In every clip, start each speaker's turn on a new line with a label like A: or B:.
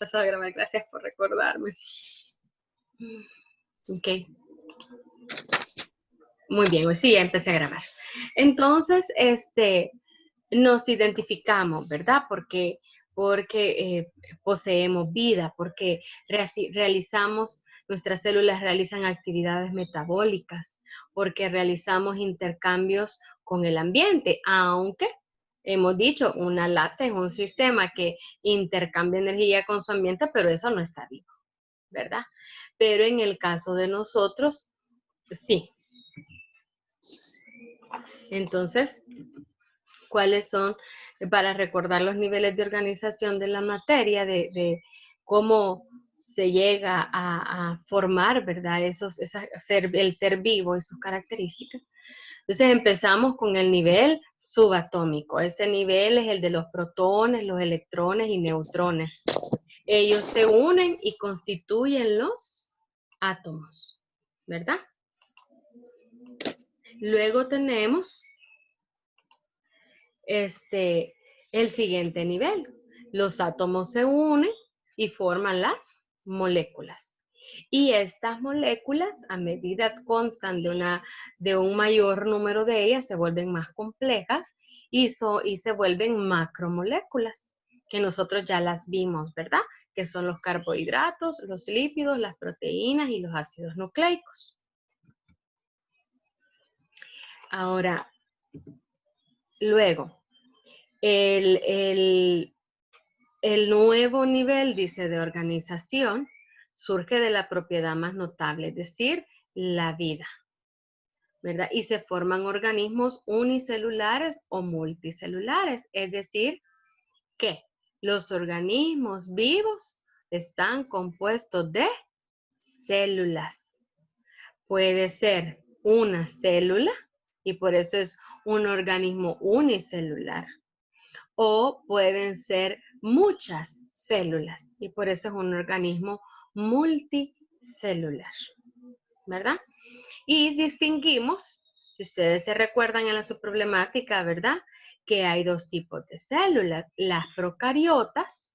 A: pasado a grabar, gracias por recordarme. Ok. Muy bien, hoy sí ya empecé a grabar. Entonces, nos identificamos, ¿verdad? Porque poseemos vida, porque nuestras células realizan actividades metabólicas, porque realizamos intercambios con el ambiente, aunque hemos dicho, una lata es un sistema que intercambia energía con su ambiente, pero eso no está vivo, ¿verdad? Pero en el caso de nosotros, sí. Entonces, ¿cuáles son, para recordar los niveles de organización de la materia, de cómo se llega a formar, ¿verdad? El ser vivo y sus características? Entonces empezamos con el nivel subatómico. Ese nivel es el de los protones, los electrones y neutrones. Ellos se unen y constituyen los átomos, ¿verdad? Luego tenemos el siguiente nivel. Los átomos se unen y forman las moléculas. Y estas moléculas, a medida que constan de un mayor número de ellas, se vuelven más complejas y se vuelven macromoléculas, que nosotros ya las vimos, ¿verdad? Que son los carbohidratos, los lípidos, las proteínas y los ácidos nucleicos. Ahora, luego, el nuevo nivel, dice, de organización surge de la propiedad más notable, es decir, la vida, ¿verdad? Y se forman organismos unicelulares o multicelulares, es decir, que los organismos vivos están compuestos de células. Puede ser una célula y por eso es un organismo unicelular. O pueden ser muchas células y por eso es un organismo multicelular, ¿verdad? Y distinguimos, si ustedes se recuerdan en la subproblemática, ¿verdad? Que hay dos tipos de células, las procariotas,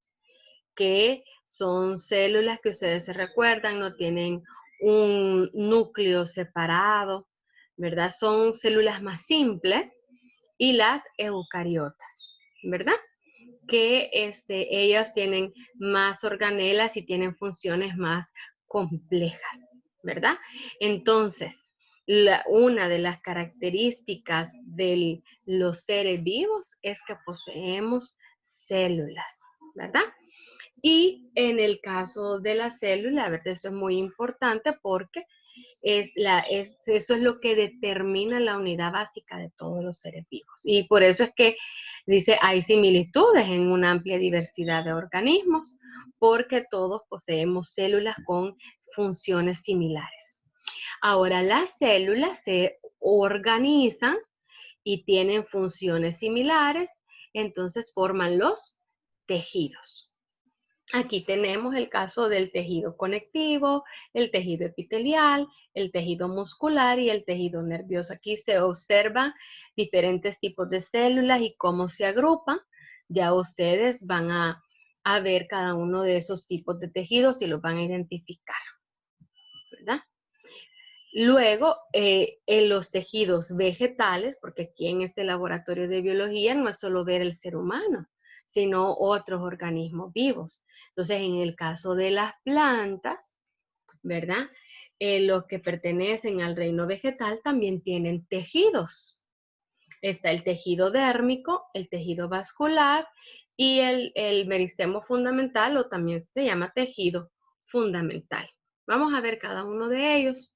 A: que son células que ustedes se recuerdan, no tienen un núcleo separado, ¿verdad? Son células más simples, y las eucariotas, ¿verdad? Que ellas tienen más organelas y tienen funciones más complejas, ¿verdad? Entonces, una de las características de los seres vivos es que poseemos células, ¿verdad? Y en el caso de la célula, ¿verdad? Eso es muy importante porque eso es lo que determina la unidad básica de todos los seres vivos. Y por eso es que dice, hay similitudes en una amplia diversidad de organismos, porque todos poseemos células con funciones similares. Ahora, las células se organizan y tienen funciones similares, entonces forman los tejidos. Aquí tenemos el caso del tejido conectivo, el tejido epitelial, el tejido muscular y el tejido nervioso. Aquí se observan diferentes tipos de células y cómo se agrupan. Ya ustedes van a ver cada uno de esos tipos de tejidos y los van a identificar, ¿verdad? Luego, en los tejidos vegetales, porque aquí en este laboratorio de biología no es solo ver el ser humano, sino otros organismos vivos. Entonces, en el caso de las plantas, ¿verdad? Los que pertenecen al reino vegetal también tienen tejidos. Está el tejido dérmico, el tejido vascular y el meristemo fundamental, o también se llama tejido fundamental. Vamos a ver cada uno de ellos.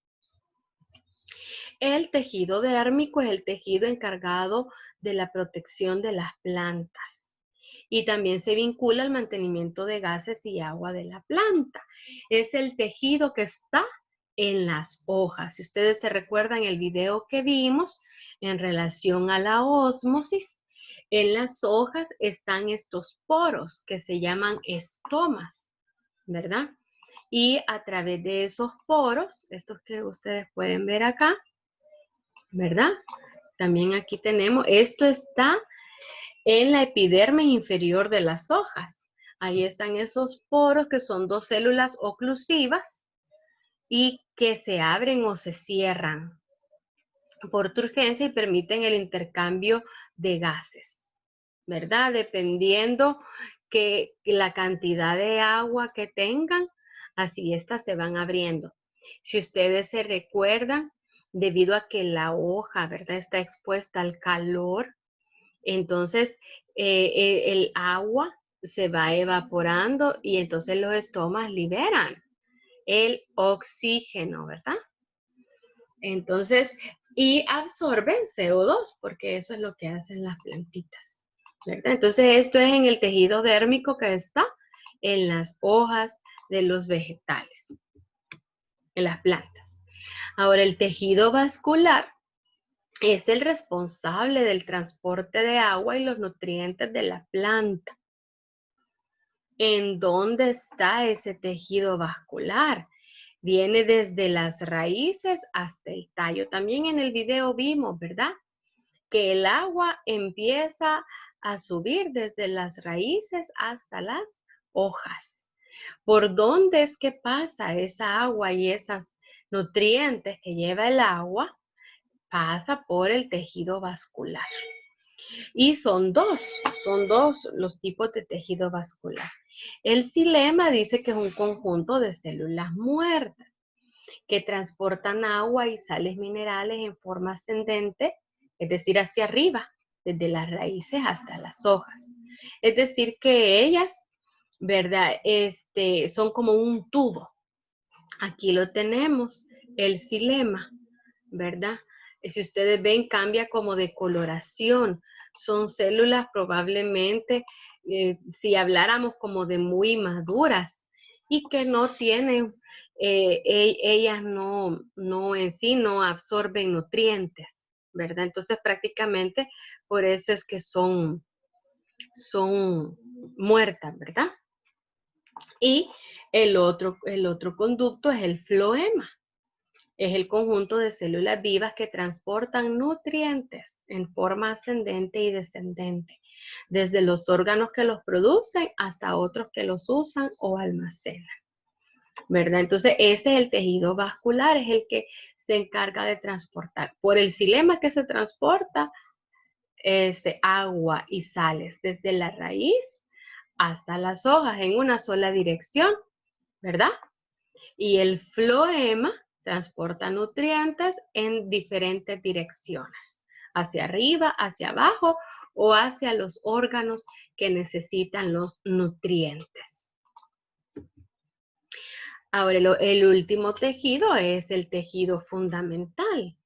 A: El tejido dérmico es el tejido encargado de la protección de las plantas y también se vincula al mantenimiento de gases y agua de la planta. Es el tejido que está en las hojas. Si ustedes se recuerdan el video que vimos en relación a la ósmosis, en las hojas están estos poros que se llaman estomas, ¿verdad? Y a través de esos poros, estos que ustedes pueden ver acá, ¿verdad? También aquí tenemos, esto está en la epidermis inferior de las hojas. Ahí están esos poros que son dos células oclusivas y que se abren o se cierran por turgencia y permiten el intercambio de gases, ¿verdad? Dependiendo que la cantidad de agua que tengan, así estas se van abriendo. Si ustedes se recuerdan, debido a que la hoja, ¿verdad?, está expuesta al calor, entonces el agua se va evaporando y entonces los estomas liberan el oxígeno, ¿verdad? Entonces, y absorben CO2, porque eso es lo que hacen las plantitas, ¿verdad? Entonces, esto es en el tejido dérmico que está en las hojas de los vegetales, en las plantas. Ahora, el tejido vascular es el responsable del transporte de agua y los nutrientes de la planta. ¿En dónde está ese tejido vascular? Viene desde las raíces hasta el tallo. También en el video vimos, ¿verdad?, que el agua empieza a subir desde las raíces hasta las hojas. ¿Por dónde es que pasa esa agua y esos nutrientes que lleva el agua? Pasa por el tejido vascular. Y son dos los tipos de tejido vascular. El xilema dice que es un conjunto de células muertas que transportan agua y sales minerales en forma ascendente, es decir, hacia arriba, desde las raíces hasta las hojas. Es decir, que ellas, ¿verdad?, son como un tubo. Aquí lo tenemos, el xilema, ¿verdad? Si ustedes ven, cambia como de coloración. Son células probablemente, si habláramos como de muy maduras y que no tienen, ellas no en sí no absorben nutrientes, ¿verdad? Entonces prácticamente por eso es que son muertas, ¿verdad? Y el otro conducto es el floema. Es el conjunto de células vivas que transportan nutrientes en forma ascendente y descendente, desde los órganos que los producen hasta otros que los usan o almacenan, ¿verdad? Entonces, este es el tejido vascular, es el que se encarga de transportar. Por el xilema que se transporta agua y sales desde la raíz hasta las hojas en una sola dirección, ¿verdad? Y el floema transporta nutrientes en diferentes direcciones, hacia arriba, hacia abajo o hacia los órganos que necesitan los nutrientes. Ahora, el último tejido es el tejido fundamental,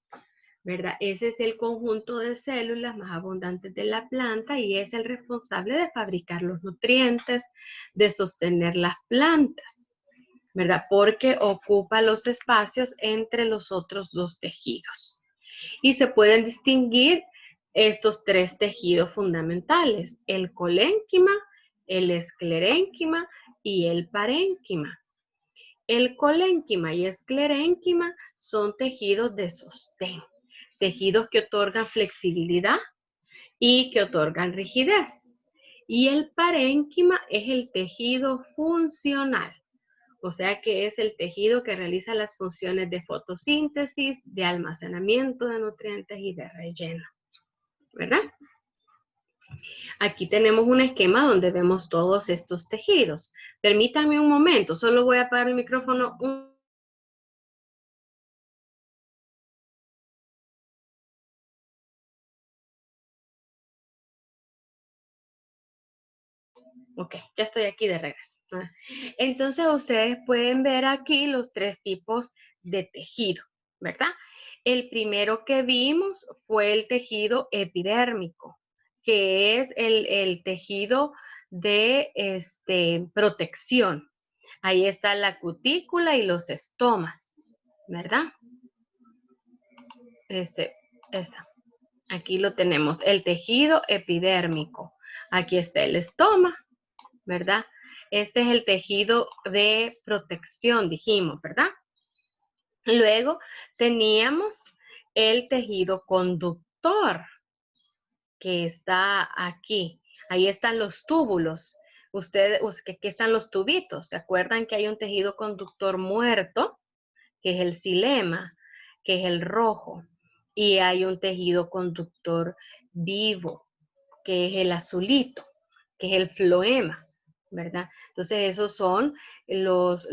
A: ¿verdad? Ese es el conjunto de células más abundantes de la planta y es el responsable de fabricar los nutrientes, de sostener las plantas, ¿verdad? Porque ocupa los espacios entre los otros dos tejidos. Y se pueden distinguir estos tres tejidos fundamentales, el colénquima, el esclerénquima y el parénquima. El colénquima y esclerénquima son tejidos de sostén, tejidos que otorgan flexibilidad y que otorgan rigidez. Y el parénquima es el tejido funcional. O sea que es el tejido que realiza las funciones de fotosíntesis, de almacenamiento de nutrientes y de relleno, ¿verdad? Aquí tenemos un esquema donde vemos todos estos tejidos. Permítanme un momento, solo voy a apagar el micrófono Ok, ya estoy aquí de regreso. Entonces, ustedes pueden ver aquí los tres tipos de tejido, ¿verdad? El primero que vimos fue el tejido epidérmico, que es el tejido de protección. Ahí está la cutícula y los estomas, ¿verdad? Aquí lo tenemos, el tejido epidérmico. Aquí está el estoma, ¿verdad? Este es el tejido de protección, dijimos, ¿verdad? Luego teníamos el tejido conductor, que está aquí. Ahí están los túbulos. que aquí están los tubitos. ¿Se acuerdan que hay un tejido conductor muerto, que es el xilema, que es el rojo? Y hay un tejido conductor vivo, que es el azulito, que es el floema, ¿verdad? Entonces esos son los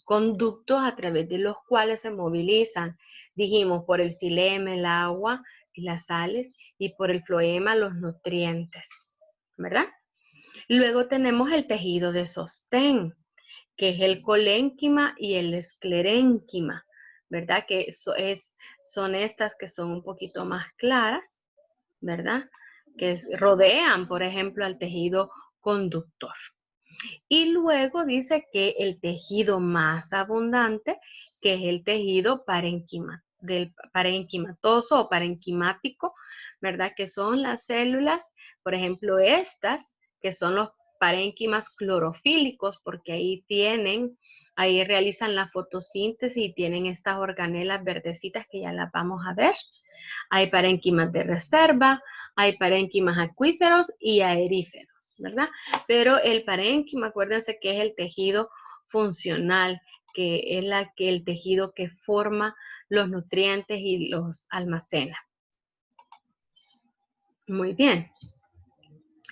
A: conductos a través de los cuales se movilizan, dijimos, por el xilema, el agua y las sales, y por el floema, los nutrientes, ¿verdad? Luego tenemos el tejido de sostén, que es el colénquima y el esclerénquima, ¿verdad? Que son estas que son un poquito más claras, ¿verdad? Que rodean, por ejemplo, al tejido conductor. Y luego dice que el tejido más abundante, que es el tejido parenquimatoso o parenquimático, ¿verdad? Que son las células, por ejemplo, estas, que son los parénquimas clorofílicos, porque ahí realizan la fotosíntesis y tienen estas organelas verdecitas que ya las vamos a ver. Hay parénquimas de reserva, hay parénquimas acuíferos y aeríferos, ¿verdad? Pero el parénquima, acuérdense que es el tejido funcional, que es el tejido que forma los nutrientes y los almacena. Muy bien.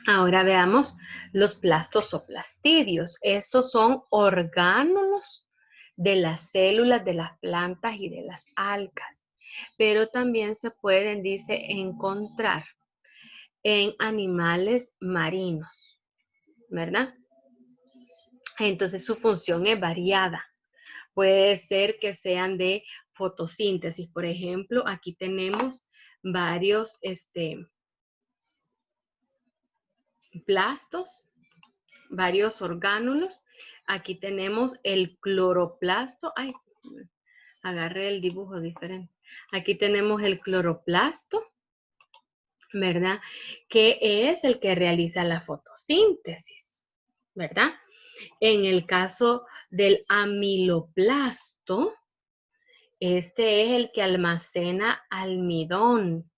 A: Ahora veamos los plastos o plastidios. Estos son orgánulos de las células de las plantas y de las algas, pero también se pueden, dice, encontrar en animales marinos, ¿verdad? Entonces su función es variada. Puede ser que sean de fotosíntesis. Por ejemplo, aquí tenemos varios plastos, varios orgánulos. Aquí tenemos el cloroplasto. Ay, agarré el dibujo diferente. Aquí tenemos el cloroplasto, ¿verdad? Que es el que realiza la fotosíntesis, ¿verdad? En el caso del amiloplasto, este es el que almacena almidón.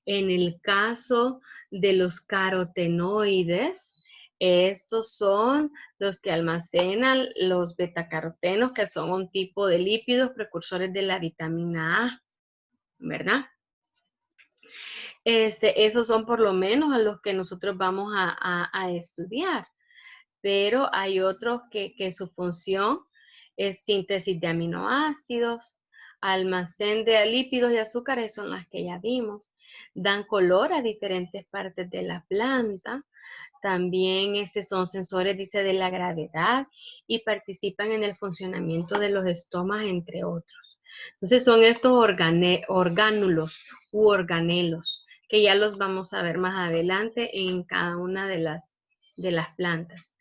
A: En el caso de los carotenoides, estos son los que almacenan los betacarotenos, que son un tipo de lípidos precursores de la vitamina A, ¿verdad? Esos son por lo menos a los que nosotros vamos a estudiar, pero hay otros que su función es síntesis de aminoácidos, almacén de lípidos y azúcares, son las que ya vimos, dan color a diferentes partes de la planta, también son sensores, dice, de la gravedad y participan en el funcionamiento de los estomas, entre otros. Entonces son estos orgánulos u organelos, que ya los vamos a ver más adelante en cada una de las plantas.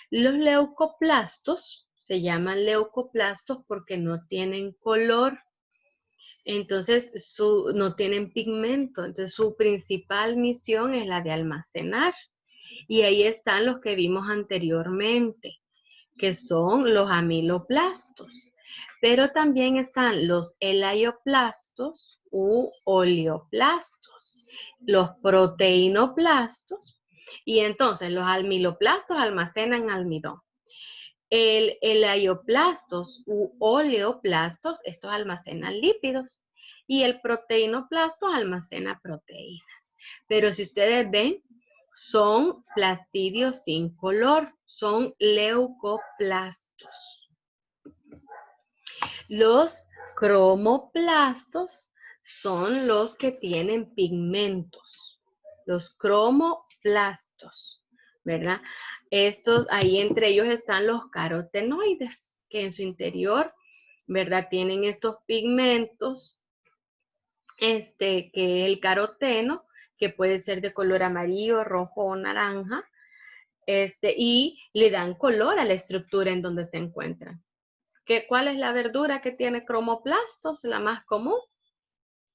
A: Los leucoplastos se llaman leucoplastos porque no tienen color, entonces no tienen pigmento, entonces su principal misión es la de almacenar. Y ahí están los que vimos anteriormente, que son los amiloplastos. Pero también están los elaioplastos u oleoplastos, los proteinoplastos, y entonces los amiloplastos almacenan almidón. El elaioplastos u oleoplastos, estos almacenan lípidos, y el proteinoplastos almacena proteínas. Pero si ustedes ven, son plastidios sin color, son leucoplastos. Los cromoplastos son los que tienen pigmentos, los cromoplastos, ¿verdad? Ahí entre ellos están los carotenoides, que en su interior, ¿verdad? Tienen estos pigmentos, que es el caroteno, que puede ser de color amarillo, rojo o naranja, y le dan color a la estructura en donde se encuentran. ¿Cuál es la verdura que tiene cromoplastos? La más común.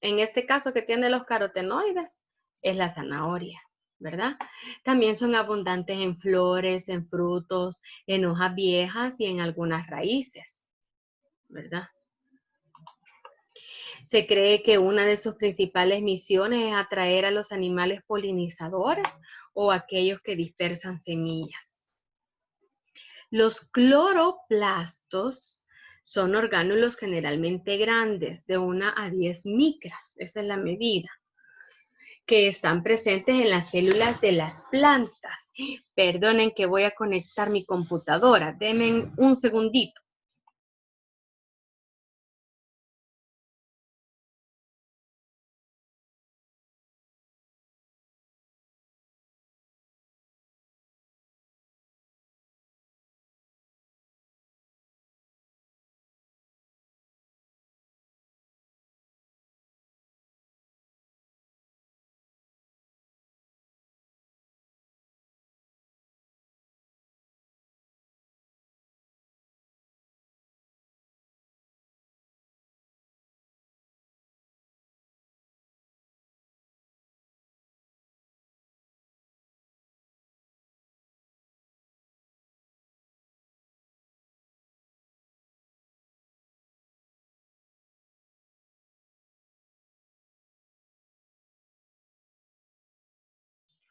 A: En este caso que tiene los carotenoides, es la zanahoria, ¿verdad? También son abundantes en flores, en frutos, en hojas viejas y en algunas raíces, ¿verdad? Se cree que una de sus principales misiones es atraer a los animales polinizadores o aquellos que dispersan semillas. Los cloroplastos son orgánulos generalmente grandes, de 1 a 10 micras, esa es la medida, que están presentes en las células de las plantas. Perdonen que voy a conectar mi computadora, denme un segundito.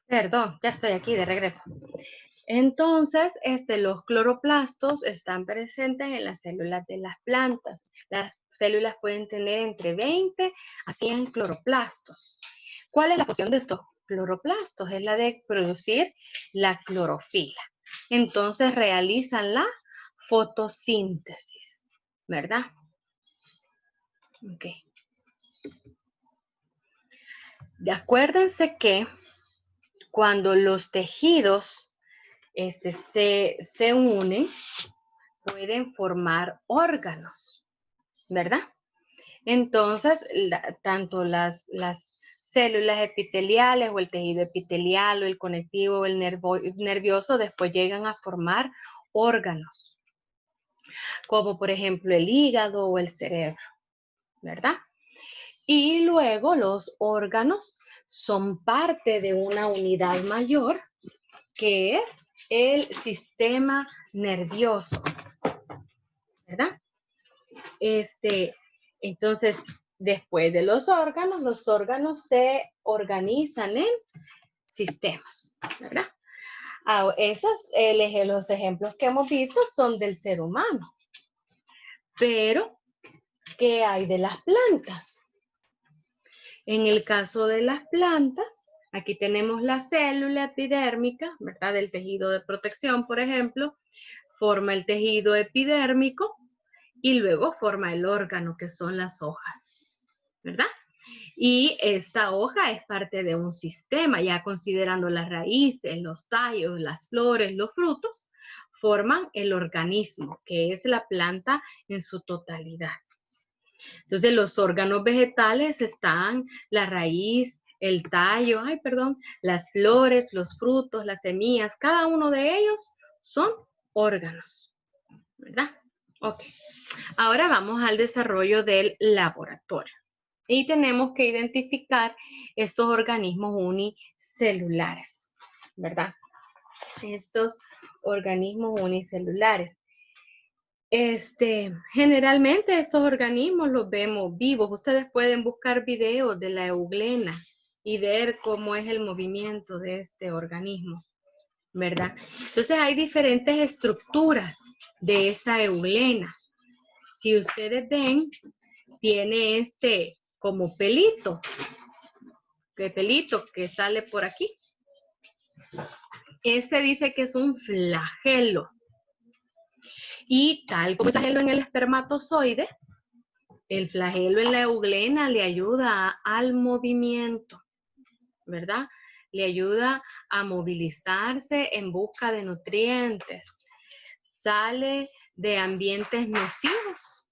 A: Perdón, ya estoy aquí de regreso. Entonces, los cloroplastos están presentes en las células de las plantas. Las células pueden tener entre 20 a 100 cloroplastos. ¿Cuál es la función de estos cloroplastos? Es la de producir la clorofila. Entonces, realizan la fotosíntesis, ¿verdad? Ok. Acuérdense que cuando los tejidos se unen, pueden formar órganos, ¿verdad? Entonces, tanto las células epiteliales o el tejido epitelial o el conectivo o el nervioso después llegan a formar órganos, como por ejemplo el hígado o el cerebro, ¿verdad? Y luego los órganos son parte de una unidad mayor que es el sistema nervioso, ¿verdad? Entonces, después de los órganos se organizan en sistemas, ¿verdad? Los ejemplos que hemos visto son del ser humano. Pero, ¿qué hay de las plantas? En el caso de las plantas, aquí tenemos la célula epidérmica, ¿verdad? Del tejido de protección, por ejemplo, forma el tejido epidérmico y luego forma el órgano, que son las hojas, ¿verdad? Y esta hoja es parte de un sistema, ya considerando las raíces, los tallos, las flores, los frutos, forman el organismo, que es la planta en su totalidad. Entonces, los órganos vegetales están la raíz, el tallo, las flores, los frutos, las semillas, cada uno de ellos son órganos, ¿verdad? Ok. Ahora vamos al desarrollo del laboratorio. Y tenemos que identificar estos organismos unicelulares, ¿verdad? Estos organismos unicelulares. Generalmente estos organismos los vemos vivos. Ustedes pueden buscar videos de la euglena y ver cómo es el movimiento de este organismo, ¿verdad? Entonces hay diferentes estructuras de esta euglena. Si ustedes ven, tiene como pelito que sale por aquí. Dice que es un flagelo. Y tal como el flagelo en el espermatozoide, el flagelo en la euglena le ayuda al movimiento, ¿verdad? Le ayuda a movilizarse en busca de nutrientes. Sale de ambientes nocivos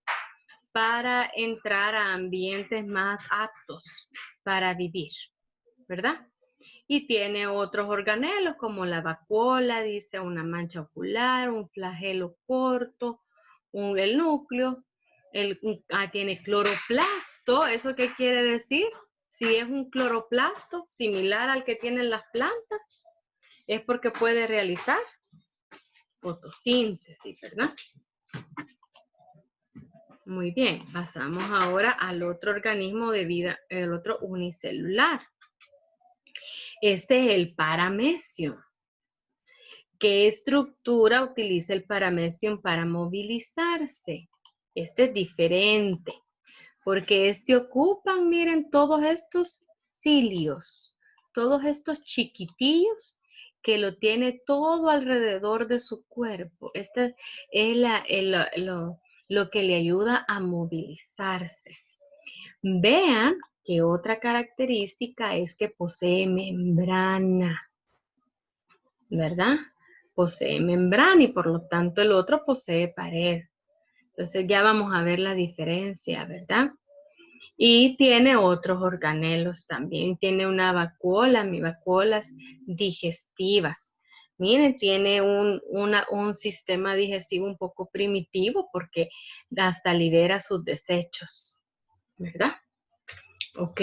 A: para entrar a ambientes más aptos para vivir, ¿verdad? Y tiene otros organelos como la vacuola, dice una mancha ocular, un flagelo corto, el núcleo, tiene cloroplasto. ¿Eso qué quiere decir? Si es un cloroplasto similar al que tienen las plantas, es porque puede realizar fotosíntesis, ¿verdad? Muy bien, pasamos ahora al otro organismo de vida, el otro unicelular. Este es el paramecium. ¿Qué estructura utiliza el paramecium para movilizarse? Este es diferente, porque ocupan, miren, todos estos cilios, todos estos chiquitillos que lo tiene todo alrededor de su cuerpo. Este es lo que le ayuda a movilizarse. Vean que otra característica es que posee membrana, ¿verdad? Posee membrana y por lo tanto el otro posee pared. Entonces ya vamos a ver la diferencia, ¿verdad? Y tiene otros organelos también. Tiene una vacuola, vacuolas digestivas. Miren, tiene un sistema digestivo un poco primitivo porque hasta libera sus desechos, ¿verdad? Ok.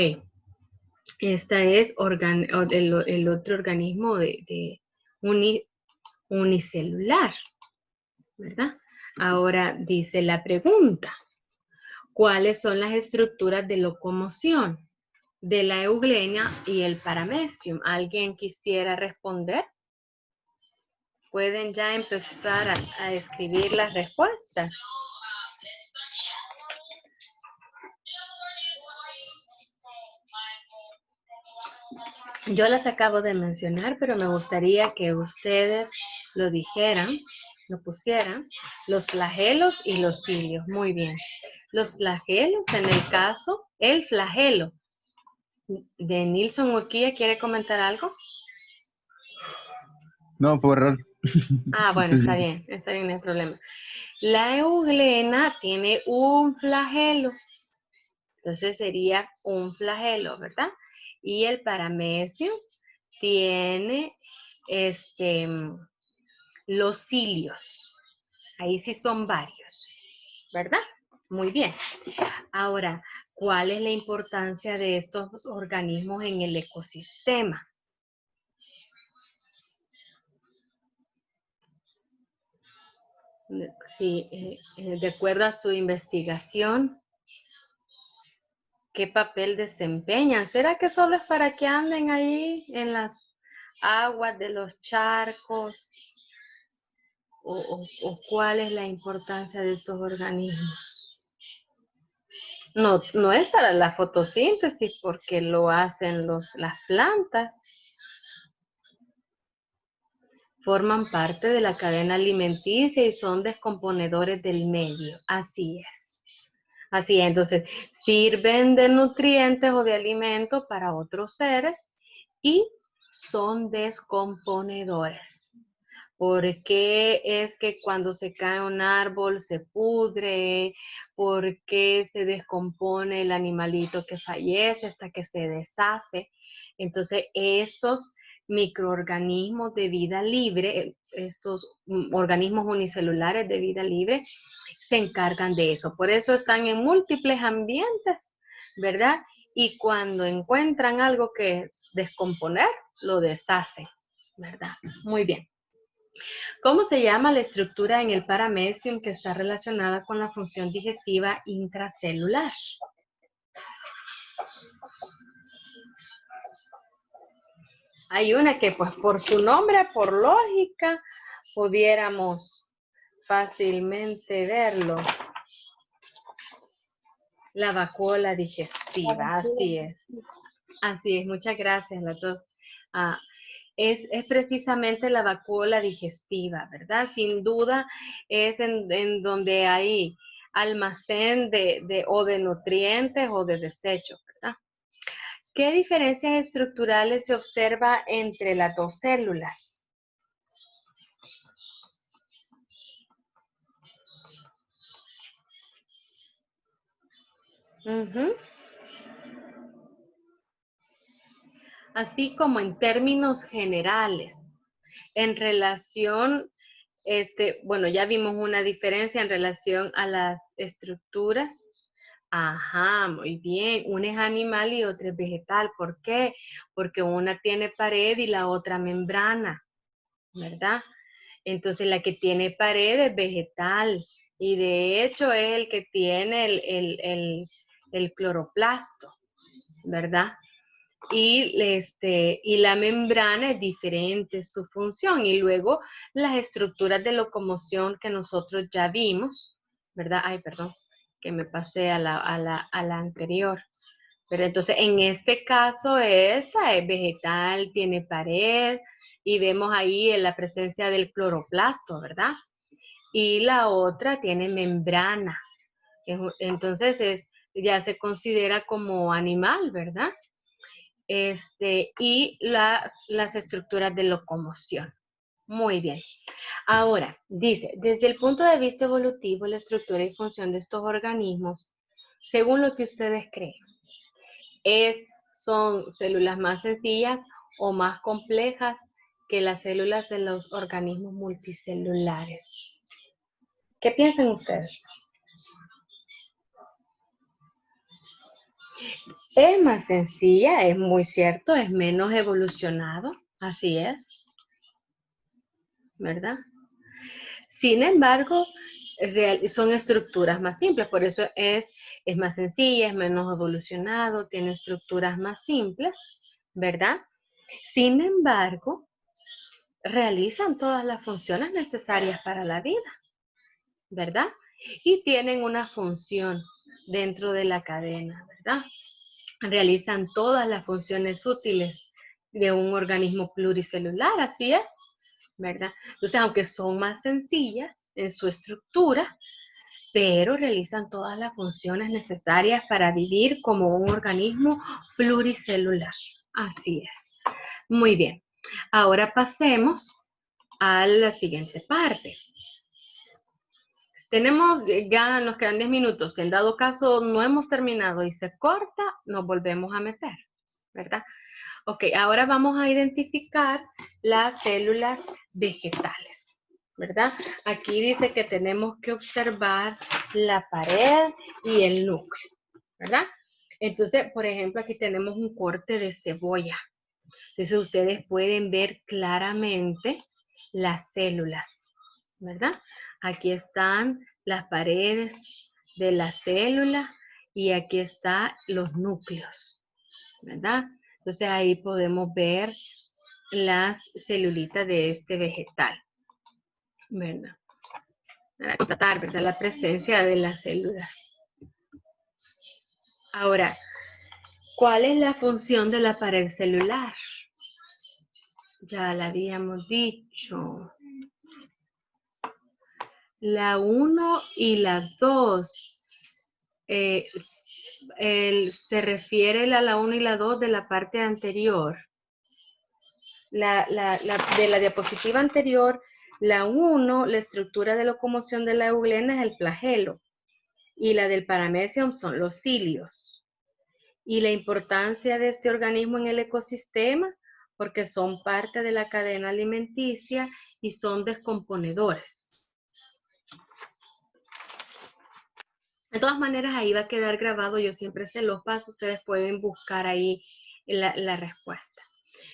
A: Este es el otro organismo de unicelular, ¿verdad? Ahora dice la pregunta, ¿cuáles son las estructuras de locomoción de la euglena y el paramecium? ¿Alguien quisiera responder? Pueden ya empezar a escribir las respuestas. Yo las acabo de mencionar, pero me gustaría que ustedes lo dijeran, lo pusieran, los flagelos y los cilios. Muy bien. Los flagelos, en el caso, el flagelo de Nilson Urquía, ¿quiere comentar algo?
B: No, fue error.
A: Ah, bueno, está bien, no hay problema. La euglena tiene un flagelo, entonces sería un flagelo, ¿verdad? Y el paramecium tiene los cilios. Ahí sí son varios, ¿verdad? Muy bien. Ahora, ¿cuál es la importancia de estos organismos en el ecosistema? Sí, de acuerdo a su investigación, ¿qué papel desempeñan? ¿Será que solo es para que anden ahí en las aguas de los charcos? ¿O cuál es la importancia de estos organismos? No, no es para la fotosíntesis porque lo hacen las plantas. Forman parte de la cadena alimenticia y son descomponedores del medio. Así es. Así es, entonces sirven de nutrientes o de alimento para otros seres y son descomponedores. ¿Por qué es que cuando se cae un árbol se pudre? ¿Por qué se descompone el animalito que fallece hasta que se deshace? Entonces, estos microorganismos de vida libre, estos organismos unicelulares de vida libre, se encargan de eso. Por eso están en múltiples ambientes, ¿verdad? Y cuando encuentran algo que descomponer, lo deshacen, ¿verdad? Muy bien. ¿Cómo se llama la estructura en el paramecium que está relacionada con la función digestiva intracelular? Hay una que, pues, por su nombre, por lógica, pudiéramos fácilmente verlo. La vacuola digestiva, así es. Así es, muchas gracias las dos. Ah, es precisamente la vacuola digestiva, ¿verdad? Sin duda es en donde hay almacén o de nutrientes o de desechos, ¿verdad? ¿Qué diferencias estructurales se observa entre las dos células? Ujú. Así como en términos generales, en relación, bueno, ya vimos una diferencia en relación a las estructuras. Ajá, muy bien. Una es animal y otra es vegetal. ¿Por qué? Porque una tiene pared y la otra membrana, ¿verdad? Entonces la que tiene pared es vegetal y de hecho es el que tiene el cloroplasto, ¿verdad? y la membrana es diferente su función. Y luego las estructuras de locomoción que nosotros ya vimos, ¿verdad? Ay, perdón, que me pasé a la anterior. Pero entonces, en este caso, esta es vegetal, tiene pared, y vemos ahí en la presencia del cloroplasto, ¿verdad? Y la otra tiene membrana. Entonces, ya se considera como animal, ¿verdad? Y las estructuras de locomoción. Muy bien. Ahora, dice, desde el punto de vista evolutivo, la estructura y función de estos organismos, según lo que ustedes creen, son células más sencillas o más complejas que las células de los organismos multicelulares. ¿Qué piensan ustedes? Es más sencilla, es muy cierto, es menos evolucionado, así es, ¿verdad? Sin embargo, son estructuras más simples, por eso es más sencilla, es menos evolucionado, tiene estructuras más simples, ¿verdad? Sin embargo, realizan todas las funciones necesarias para la vida, ¿verdad? Y tienen una función dentro de la cadena, ¿verdad? Realizan todas las funciones útiles de un organismo pluricelular, así es, ¿verdad? Entonces, aunque son más sencillas en su estructura, pero realizan todas las funciones necesarias para vivir como un organismo pluricelular. Así es. Muy bien. Ahora pasemos a la siguiente parte. Ya nos quedan 10 minutos. Si en dado caso no hemos terminado y se corta, nos volvemos a meter, ¿verdad? Ok, ahora vamos a identificar las células vegetales, ¿verdad? Aquí dice que tenemos que observar la pared y el núcleo, ¿verdad? Entonces, por ejemplo, aquí tenemos un corte de cebolla. Entonces, ustedes pueden ver claramente las células, ¿verdad? Aquí están las paredes de la célula y aquí están los núcleos, ¿verdad? Entonces ahí podemos ver las celulitas de este vegetal, ¿verdad? Para constatar, ¿verdad? La presencia de las células. Ahora, ¿cuál es la función de la pared celular? Ya la habíamos dicho. La 1 y la 2 se refiere a la 1 y la 2 de la parte anterior. De la diapositiva anterior, la 1, la estructura de locomoción de la euglena es el flagelo y la del paramecium son los cilios. Y la importancia de este organismo en el ecosistema, porque son parte de la cadena alimenticia y son descomponedores. De todas maneras, ahí va a quedar grabado, yo siempre se los paso, ustedes pueden buscar ahí la respuesta.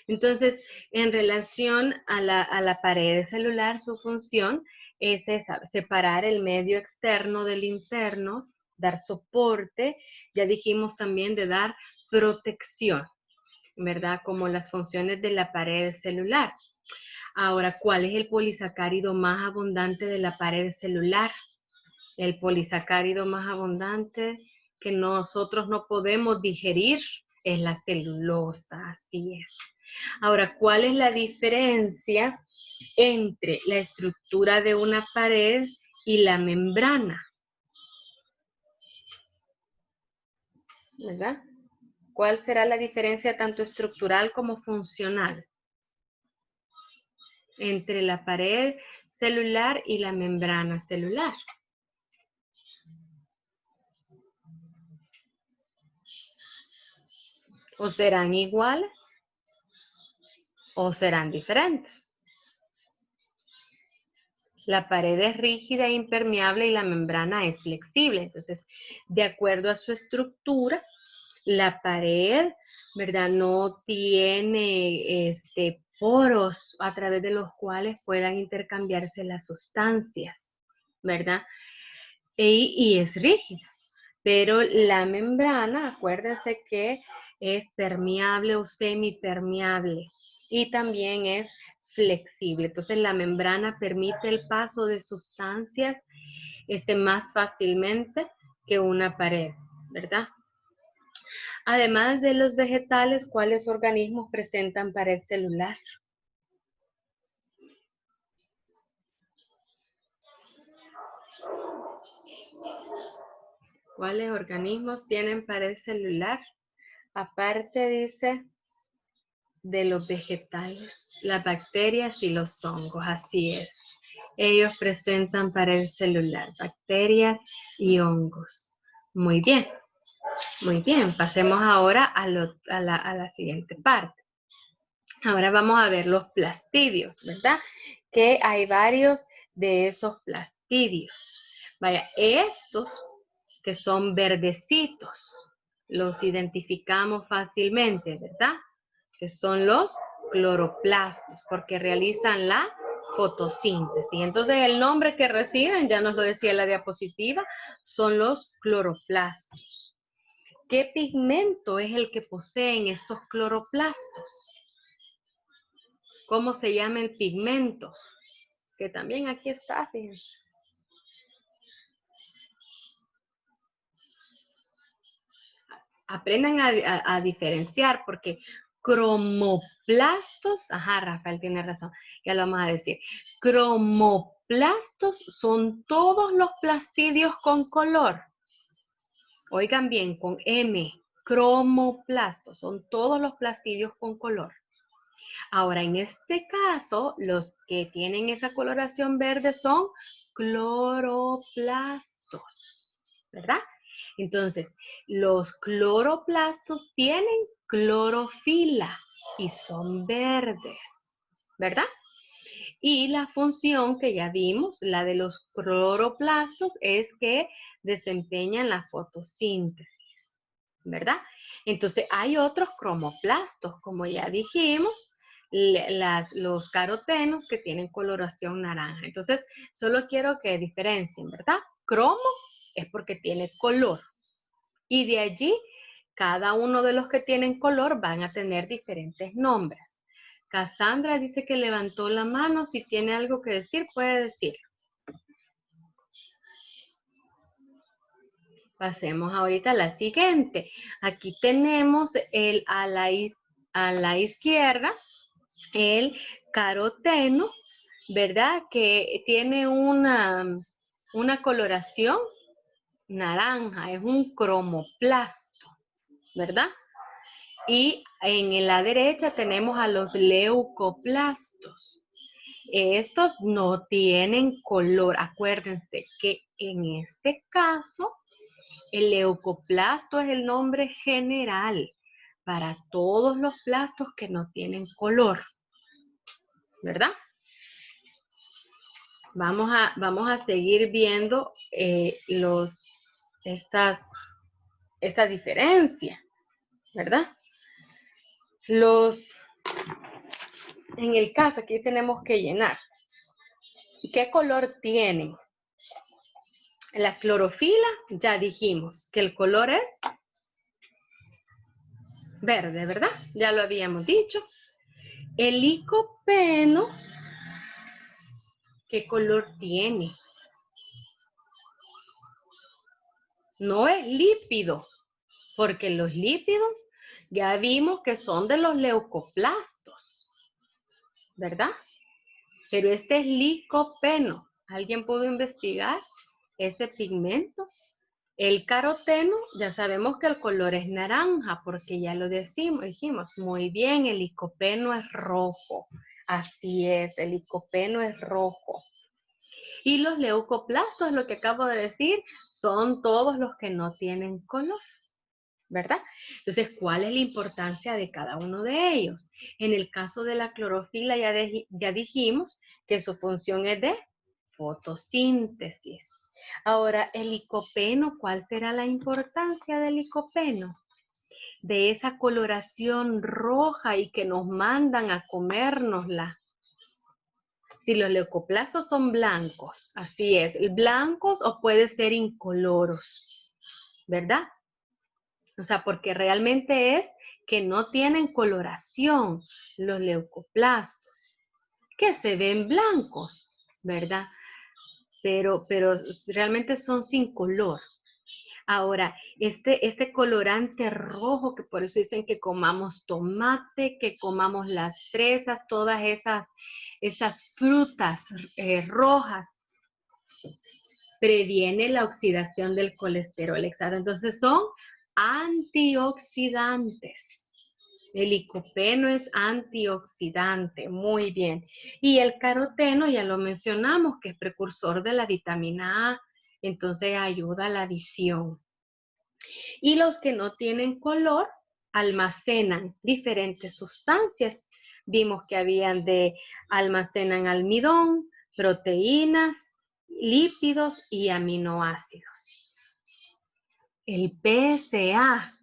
A: Entonces, en relación a la pared celular, su función es esa, separar el medio externo del interno, dar soporte, ya dijimos también de dar protección, ¿verdad? Como las funciones de la pared celular. Ahora, ¿cuál es el polisacárido más abundante de la pared celular? El polisacárido más abundante que nosotros no podemos digerir es la celulosa, así es. Ahora, ¿cuál es la diferencia entre la estructura de una pared y la membrana? ¿Verdad? ¿Cuál será la diferencia tanto estructural como funcional entre la pared celular y la membrana celular? ¿O serán iguales o serán diferentes? La pared es rígida e impermeable y la membrana es flexible. Entonces, de acuerdo a su estructura, la pared, ¿verdad? No tiene poros a través de los cuales puedan intercambiarse las sustancias, ¿verdad? Y es rígida. Pero la membrana, acuérdense que es permeable o semipermeable y también es flexible. Entonces la membrana permite el paso de sustancias más fácilmente que una pared, ¿verdad? Además de los vegetales, ¿cuáles organismos presentan pared celular? ¿Cuáles organismos tienen pared celular? Aparte, dice, de los vegetales, las bacterias y los hongos, así es. Ellos presentan pared celular, bacterias y hongos. Muy bien, muy bien. Pasemos ahora a la siguiente parte. Ahora vamos a ver los plastidios, ¿verdad? Que hay varios de esos plastidios. Vaya, estos que son verdecitos, los identificamos fácilmente, ¿verdad? Que son los cloroplastos, porque realizan la fotosíntesis. Entonces el nombre que reciben, ya nos lo decía la diapositiva, son los cloroplastos. ¿Qué pigmento es el que poseen estos cloroplastos? ¿Cómo se llama el pigmento? Que también aquí está, fíjense. Aprendan a diferenciar porque cromoplastos, ajá, Rafael tiene razón, ya lo vamos a decir. Cromoplastos son todos los plastidios con color. Oigan bien, con M, cromoplastos, son todos los plastidios con color. Ahora, en este caso, los que tienen esa coloración verde son cloroplastos, ¿verdad? Entonces, los cloroplastos tienen clorofila y son verdes, ¿verdad? Y la función que ya vimos, la de los cloroplastos, es que desempeñan la fotosíntesis, ¿verdad? Entonces, hay otros cromoplastos, como ya dijimos, los carotenos que tienen coloración naranja. Entonces, solo quiero que diferencien, ¿verdad? Cromo es porque tiene color. Y de allí, cada uno de los que tienen color van a tener diferentes nombres. Cassandra dice que levantó la mano. Si tiene algo que decir, puede decir. Pasemos ahorita a la siguiente. Aquí tenemos a la izquierda el caroteno, ¿verdad? Que tiene una coloración naranja, es un cromoplasto, ¿verdad? Y en la derecha tenemos a los leucoplastos. Estos no tienen color. Acuérdense que en este caso el leucoplasto es el nombre general para todos los plastos que no tienen color, ¿verdad? Vamos a seguir viendo esta diferencia, ¿verdad? En el caso, aquí tenemos que llenar. ¿Qué color tienen? La clorofila, ya dijimos que el color es verde, ¿verdad? Ya lo habíamos dicho. El licopeno, ¿qué color tiene? No es lípido, porque los lípidos ya vimos que son de los leucoplastos, ¿verdad? Pero este es licopeno. ¿Alguien pudo investigar ese pigmento? El caroteno, ya sabemos que el color es naranja, porque ya lo dijimos. Muy bien, el licopeno es rojo. Así es, el licopeno es rojo. Y los leucoplastos, lo que acabo de decir, son todos los que no tienen color, ¿verdad? Entonces, ¿cuál es la importancia de cada uno de ellos? En el caso de la clorofila ya dijimos que su función es de fotosíntesis. Ahora, el licopeno, ¿cuál será la importancia del licopeno? De esa coloración roja y que nos mandan a comérnosla. Si los leucoplastos son blancos, así es, blancos o puede ser incoloros, ¿verdad? O sea, porque realmente es que no tienen coloración, los leucoplastos, que se ven blancos, ¿verdad? Pero realmente son sin color. Ahora, este colorante rojo, que por eso dicen que comamos tomate, que comamos las fresas, todas esas frutas rojas, previene la oxidación del colesterol extraño. Entonces son antioxidantes. El licopeno es antioxidante, muy bien. Y el caroteno, ya lo mencionamos, que es precursor de la vitamina A, entonces ayuda a la visión. Y los que no tienen color almacenan diferentes sustancias. Vimos que almacenan almidón, proteínas, lípidos y aminoácidos. El PSA